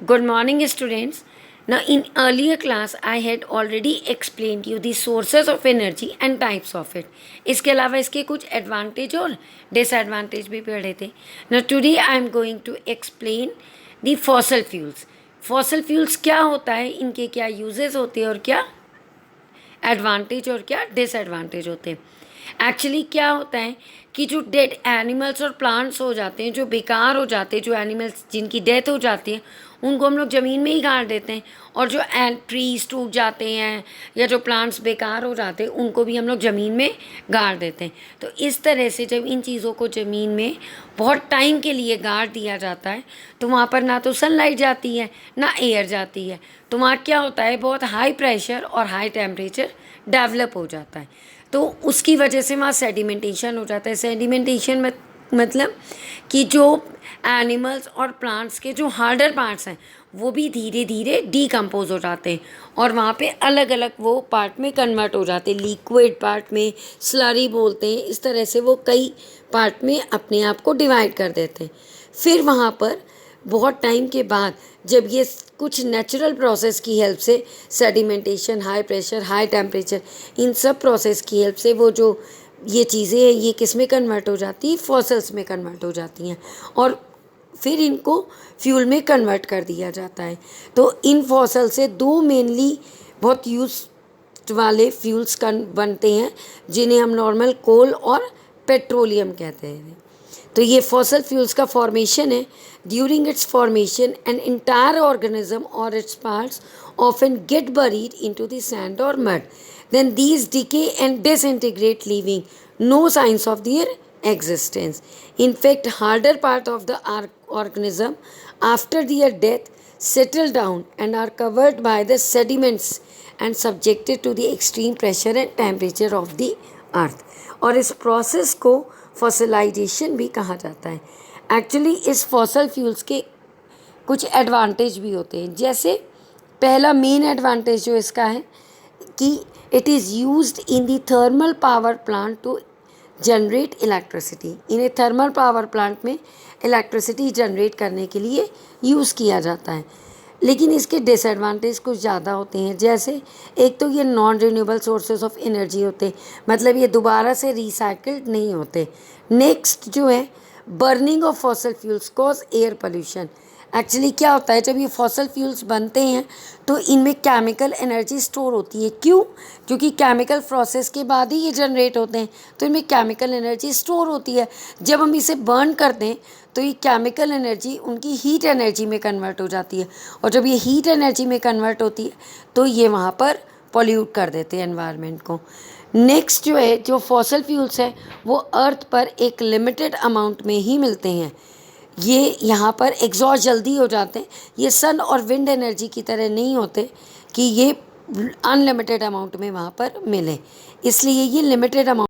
Good morning, students. Now, in earlier class, I had already explained you the sources of energy and types of it. इसके अलावा इसके कुछ advantage और disadvantage भी पढ़े थे. Now, today I am going to explain the fossil fuels. Fossil fuels क्या होता है, इनके क्या uses होते हैं और क्या एडवांटेज और क्या डिसएडवांटेज होते हैं. एक्चुअली क्या होता है कि जो डेड एनिमल्स और प्लांट्स हो जाते हैं, जो बेकार हो जाते हैं, जो एनिमल्स जिनकी डेथ हो जाती है, उनको हम लोग ज़मीन में ही गाड़ देते हैं. और जो ट्रीज टूट जाते हैं या जो प्लांट्स बेकार हो जाते हैं, उनको भी हम लोग ज़मीन में गाड़ देते हैं. तो इस तरह से जब इन चीज़ों को ज़मीन में बहुत टाइम के लिए गाड़ दिया जाता है, तो वहाँ पर ना तो सनलाइट जाती है ना एयर जाती है. तो वहाँ क्या होता है, बहुत हाई प्रेशर और हाई टेम्परेचर डेवलप हो जाता है. तो उसकी वजह से वहाँ सेडिमेंटेशन हो जाता है. सेडिमेंटेशन मतलब कि जो एनिमल्स और प्लांट्स के जो हार्डर पार्ट्स हैं, वो भी धीरे धीरे डीकम्पोज हो जाते हैं और वहाँ पे अलग अलग वो पार्ट में कन्वर्ट हो जाते हैं. लिक्विड पार्ट में स्लरी बोलते हैं. इस तरह से वो कई पार्ट में अपने आप को डिवाइड कर देते हैं. फिर वहाँ पर बहुत टाइम के बाद जब ये कुछ नेचुरल प्रोसेस की हेल्प से, sedimentation, high pressure, high temperature, इन सब प्रोसेस की हेल्प से वो जो ये चीज़ें हैं, ये किस में कन्वर्ट हो जाती है, फॉसल्स में कन्वर्ट हो जाती हैं और फिर इनको फ्यूल में कन्वर्ट कर दिया जाता है. तो इन फॉसल से दो मेनली बहुत यूज वाले फ्यूल्स बनते हैं, जिन्हें हम नॉर्मल कोल और पेट्रोलियम कहते हैं. तो ये फॉसल फ्यूल्स का फॉर्मेशन है. During its formation an entire organism और its parts often get buried into the sand और mud. Then these decay and disintegrate, leaving no signs of their existence. In fact, harder part of the organism after their death settle down and are covered by the sediments and subjected to the extreme pressure and temperature of the earth. और इस process को fossilisation भी कहा जाता है. Actually इस fossil fuels के कुछ एडवांटेज भी होते हैं. जैसे पहला मेन एडवांटेज जो इसका है कि it is used in the thermal power plant to generate electricity. इन्हें थर्मल पावर प्लांट में इलेक्ट्रिसिटी जनरेट करने के लिए यूज़ किया जाता है. लेकिन इसके डिसएडवांटेज कुछ ज़्यादा होते हैं. जैसे एक तो ये non renewable sources of energy होते हैं, मतलब ये दोबारा से रिसाइकिल्ड नहीं होते. नेक्स्ट जो है, burning of fossil fuels cause air pollution. Actually क्या होता है, जब ये फॉसल फ्यूल्स बनते हैं तो इनमें केमिकल एनर्जी स्टोर होती है. क्यों? क्योंकि केमिकल प्रोसेस के बाद ही ये जनरेट होते हैं, तो इनमें केमिकल एनर्जी स्टोर होती है. जब हम इसे बर्न करते हैं तो ये केमिकल एनर्जी उनकी हीट एनर्जी में कन्वर्ट हो जाती है. और जब ये हीट एनर्जी में कन्वर्ट होती है तो ये वहाँ पर पॉल्यूट कर देते हैं एनवायरनमेंट को. नेक्स्ट जो है, जो फॉसल फ्यूल्स है वो अर्थ पर एक लिमिटेड अमाउंट में ही मिलते हैं. ये यहाँ पर एग्जॉस्ट जल्दी हो जाते हैं. ये सन और विंड एनर्जी की तरह नहीं होते कि ये अनलिमिटेड अमाउंट में वहाँ पर मिले, इसलिए ये लिमिटेड अमाउंट